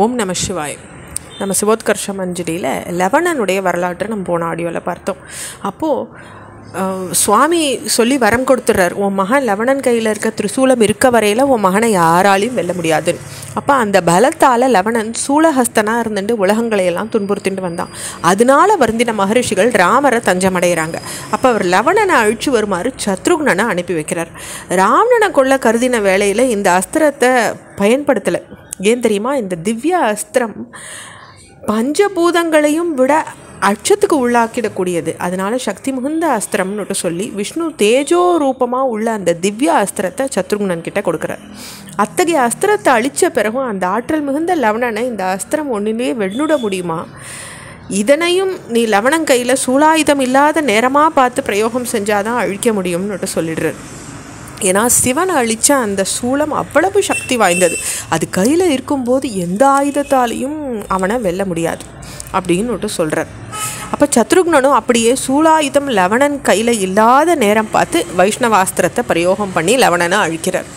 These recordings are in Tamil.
ஓம் நம சிவாய். நம்ம சிவோத்கர்ஷ மஞ்சளியில் லவணனுடைய வரலாற்றை நம்ம போன ஆடியோவில் பார்த்தோம். அப்போது சுவாமி சொல்லி வரம் கொடுத்துட்றார், உன் மகன் லவணன் கையில் இருக்க திரிசூலம் இருக்க வரையில் உன் மகனை யாராலையும் வெல்ல முடியாதுன்னு. அப்போ அந்த பலத்தால் லவணன் சூலஹஸ்தனாக இருந்துட்டு உலகங்களையெல்லாம் துன்புறுத்திட்டு வந்தான். அதனால வருந்தின மகரிஷிகள் ராமரை தஞ்சமடைகிறாங்க. அப்போ அவர் லவணனை அழிச்சு வருமாறு சத்ருக்னனை அனுப்பி வைக்கிறார். ராவணனை கொள்ள கருதின வேளையில் இந்த அஸ்திரத்தை பயன்படுத்தலை. ஏன் தெரியுமா? இந்த திவ்ய அஸ்திரம் பஞ்சபூதங்களையும் விட அச்சத்துக்கு உள்ளாக்கிடக்கூடியது. அதனால சக்தி மிகுந்த அஸ்திரம்னுட்டு சொல்லி விஷ்ணு தேஜோ ரூபமாக உள்ள அந்த திவ்ய அஸ்திரத்தை சத்ருக்னன் கிட்ட கொடுக்குறார். அத்தகைய அஸ்திரத்தை அழித்த பிறகும் அந்த ஆற்றல் மிகுந்த லவணனை இந்த அஸ்திரம் ஒன்றிலே வெண்ணுட முடியுமா? இதனையும் நீ லவணன் கையில் சூலாயுதம் இல்லாத நேரமாக பார்த்து பிரயோகம் செஞ்சாதான் அழிக்க முடியும்னுட்டு சொல்லிடுறார். ஏன்னா சிவன் அழித்த அந்த சூலம் அவ்வளவு சக்தி வாய்ந்தது. அது கையில் இருக்கும்போது எந்த ஆயுதத்தாலையும் அவனை வெல்ல முடியாது அப்படின்னு சொல்கிறார். அப்போ சத்ருக்னனும் அப்படியே சூலாயுதம் லவணன் கையில் இல்லாத நேரம் பார்த்து வைஷ்ணவாஸ்திரத்தை பிரயோகம் பண்ணி லவணனை அழிக்கிறார்.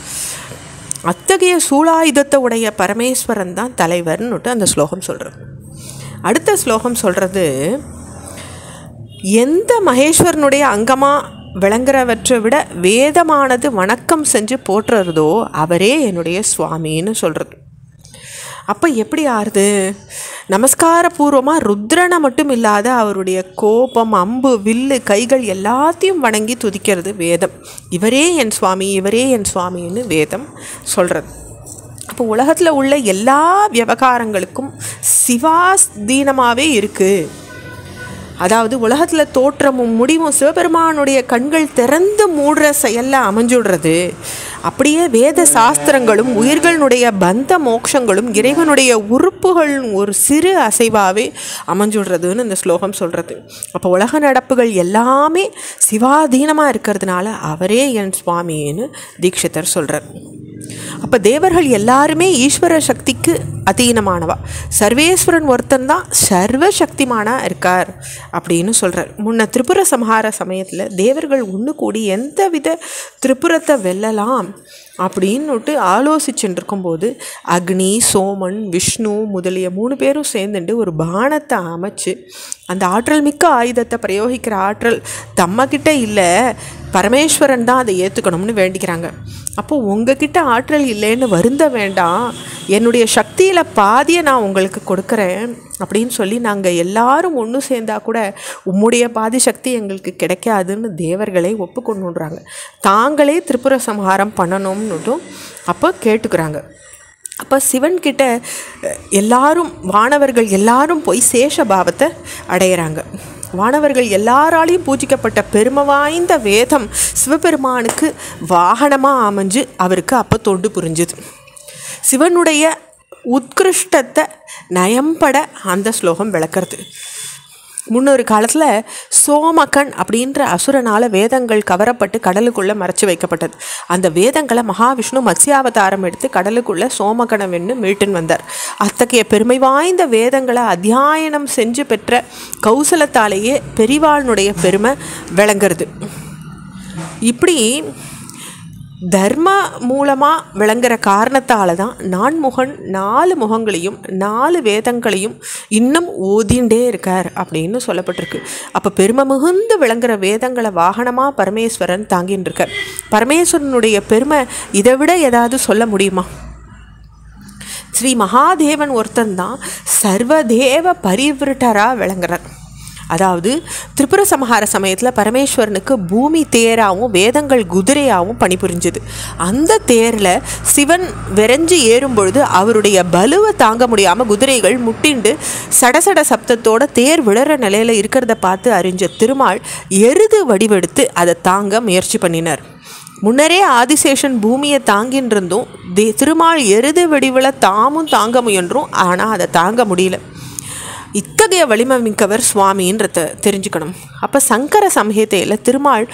அத்தகைய சூலாயுதத்தை உடைய பரமேஸ்வரன் தான் தலைவர்னுட்டு அந்த ஸ்லோகம் சொல்கிறது. அடுத்த ஸ்லோகம் சொல்கிறது, எந்த மகேஸ்வரனுடைய அங்கமாக விளங்குறவற்றை விட வேதமானது வணக்கம் செஞ்சு போற்றுறதோ அவரே என்னுடைய சுவாமின்னு சொல்கிறது. அப்போ எப்படி ஆறுது? நமஸ்காரபூர்வமாக ருத்ரனை மட்டும் இல்லாத அவருடைய கோபம், அம்பு, வில்லு, கைகள் எல்லாத்தையும் வணங்கி துதிக்கிறது வேதம். இவரே என் சுவாமி, இவரே என் சுவாமின்னு வேதம் சொல்கிறது. அப்போ உலகத்தில் உள்ள எல்லா விவகாரங்களுக்கும் சிவாதீனமாகவே இருக்குது. அதாவது உலகத்தில் தோற்றமும் முடிவும் சிவபெருமானுடைய கண்கள் திறந்து மூடுற செயலில் அமைஞ்சுடுறது. அப்படியே வேத சாஸ்திரங்களும் உயிர்களுடைய பந்த மோட்சங்களும் இறைவனுடைய உறுப்புகள் ஒரு சிறு அசைவாகவே அமைஞ்சுடுறதுன்னு இந்த ஸ்லோகம் சொல்கிறது. அப்போ உலக நடப்புகள் எல்லாமே சிவாதீனமாக இருக்கிறதுனால அவரே என் சுவாமின்னு தீட்சிதர் சொல்கிறார். அப்போ தேவர்கள் எல்லாருமே ஈஸ்வர சக்திக்கு அதீனமானவா. சர்வேஸ்வரன் ஒருத்தன் தான் சர்வ சக்திமானாக இருக்கார் அப்படின்னு சொல்கிறார். முன்ன திரிபுர சம்ஹார சமயத்தில் தேவர்கள் ஒன்று கூடி எந்த வித திரிபுரத்தை வெல்லலாம் அப்படின்னுட்டு ஆலோசிச்சுட்டு இருக்கும்போது அக்னி, சோமன், விஷ்ணு முதலிய 3 பேரும் சேர்ந்துட்டு ஒரு பானத்தை அமைச்சு அந்த ஆற்றல் மிக்க ஆயுதத்தை பிரயோகிக்கிற ஆற்றல் தம்மக்கிட்ட இல்லை, பரமேஸ்வரன் தான் அதை ஏற்றுக்கணும்னு வேண்டிக்கிறாங்க. அப்போது உங்ககிட்ட ஆற்றல் இல்லைன்னு வருந்த வேண்டாம், என்னுடைய சக்தியில் பாதியை நான் உங்களுக்கு கொடுக்குறேன் அப்படின்னு சொல்லி நாங்கள் எல்லாரும் ஒன்று சேர்ந்தா கூட உம்முடைய பாதி சக்தி எங்களுக்கு கிடைக்காதுன்னு தேவர்களே ஒப்புக்கொண்டுறாங்க. தாங்களே திரிபுர சம்ஹாரம் பண்ணணும்னுட்டும் அப்போ கேட்டுக்கிறாங்க. அப்போ சிவன்கிட்ட எல்லாரும் வானவர்கள் எல்லாரும் போய் சேஷ பாவத்தை அடையிறாங்க. வானவர்கள் எல்லாராலையும் பூஜிக்கப்பட்ட பெருமை வாய்ந்த வேதம் சிவபெருமானுக்கு வாகனமாக அமைஞ்சு அவருக்கு அப்போ தொண்டு புரிஞ்சுது. சிவனுடைய உத்கிருஷ்டத்தை நயம்பட அந்த ஸ்லோகம் விளக்கிறது. முன்னொரு காலத்தில் சோமகன் அப்படின்ற அசுரனால் வேதங்கள் கவரப்பட்டு கடலுக்குள்ளே மறைச்சி வைக்கப்பட்டது. அந்த வேதங்களை மகாவிஷ்ணு மத்ஸ்யாவதாரம் எடுத்து கடலுக்குள்ளே சோமகனை வென்று மீட்டுன்னு வந்தார். அத்தகைய பெருமை வாய்ந்த வேதங்களை அத்தியாயனம் செஞ்சு பெற்ற கௌசலத்தாலேயே பெரிவாளுடைய பெருமை விளங்குறது. இப்படி தர்ம மூலமாக விளங்குற காரணத்தால் தான் நான்முகன் 4 முகங்களையும் 4 வேதங்களையும் இன்னும் ஓதிண்டே இருக்கார் அப்படின்னு சொல்லப்பட்டிருக்கு. அப்போ பெருமை மிகுந்து விளங்குற வேதங்களை வாகனமாக பரமேஸ்வரன் தாங்கின்னு இருக்கார். பரமேஸ்வரனுடைய பெருமை இதை விட ஏதாவது சொல்ல முடியுமா? ஸ்ரீ மகாதேவன் ஒருத்தன் தான் சர்வதேவ பரிவிருட்டராக விளங்குறார். அதாவது திரிபுர சம்ஹார சமயத்தில் பரமேஸ்வரனுக்கு பூமி தேராகவும் வேதங்கள் குதிரையாகவும் பணிபுரிஞ்சுது. அந்த தேரில் சிவன் விரைஞ்சு ஏறும்பொழுது அவருடைய பலுவை தாங்க முடியாமல் குதிரைகள் முட்டிண்டு சடசட சப்தத்தோட தேர் விழற நிலையில் இருக்கிறத பார்த்து அறிஞ்ச திருமால் எருது வடிவெடுத்து அதை தாங்க முயற்சி பண்ணினார். முன்னரே ஆதிசேஷன் பூமியை தாங்கின்றிருந்தும் திருமால் எருது வடிவில் தாமும் தாங்க முயன்றும், ஆனால் அதை தாங்க முடியல. இத்தகைய வலிமை மிக்கவர் சுவாமின்றத தெரிஞ்சுக்கணும். அப்போ சங்கர சம்ஹிதையில் திருமால்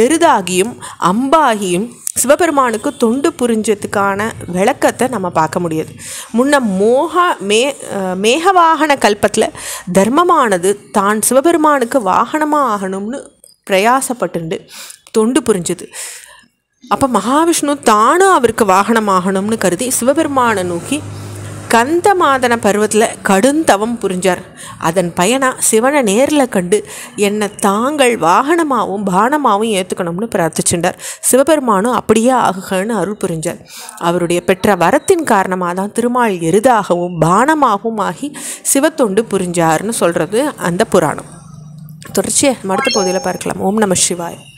எருதாகியும் அம்பாகியும் சிவபெருமானுக்கு தொண்டு புரிஞ்சதுக்கான விளக்கத்தை நம்ம பார்க்க முடியாது. முன்ன மேகவாகன கல்பத்தில் தர்மமானது தான் சிவபெருமானுக்கு வாகனமாக ஆகணும்னு பிரயாசப்பட்டு தொண்டு புரிஞ்சுது. அப்போ மகாவிஷ்ணு தானும் அவருக்கு வாகனமாகணும்னு கருதி சிவபெருமானை நோக்கி கந்தமாதன பருவத்தில் கடுந்தவம் புரிஞ்சார். அதன் பயனாக சிவனை நேரில் கண்டு என்னை தாங்கள் வாகனமாகவும் பானமாகவும் ஏற்றுக்கணும்னு பிரார்த்திச்சுட்டார். சிவபெருமானும் அப்படியே ஆகுகன்னு அருள் புரிஞ்சார். அவருடைய பெற்ற வரத்தின் காரணமாக தான் திருமால் எருதாகவும் பானமாகவும் ஆகி சிவத்தொண்டு புரிஞ்சார்னு சொல்கிறது அந்த புராணம். தொடர்ச்சியை அடுத்த பகுதியில் பார்க்கலாம். ஓம் நம சிவாய்.